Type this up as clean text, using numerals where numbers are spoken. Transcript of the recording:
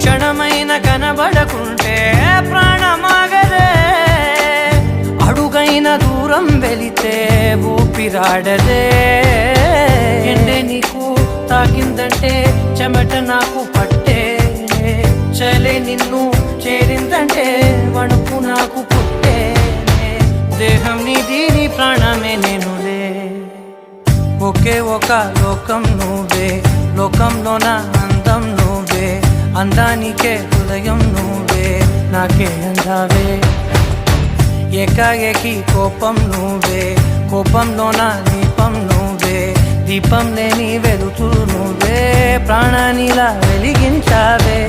క్షణమైన కనబడకుంటే ప్రాణమాగదే, అడుగైన దూరం వెళితే ఊపిరాడదే. ఎండే నీకు తాకిందంటే చెమట నాకు పట్టే, చలే నిన్ను చేరిందంటే వణుకు నాకు పుట్టే. దేహం నీది నీ ప్రాణమే నేనులే, ఒకే ఒక లోకం నువ్వే, లోకంలోన అందం నువ్వే, అందానికే హృదయం నువ్వే, నాకే అందావే. ఏకాఏకి కోపం నువ్వే, కోపంలోన దీపం నువ్వే, దీపం లేని వెలుతురు నువ్వే, ప్రాణానిలా వెలిగించావే.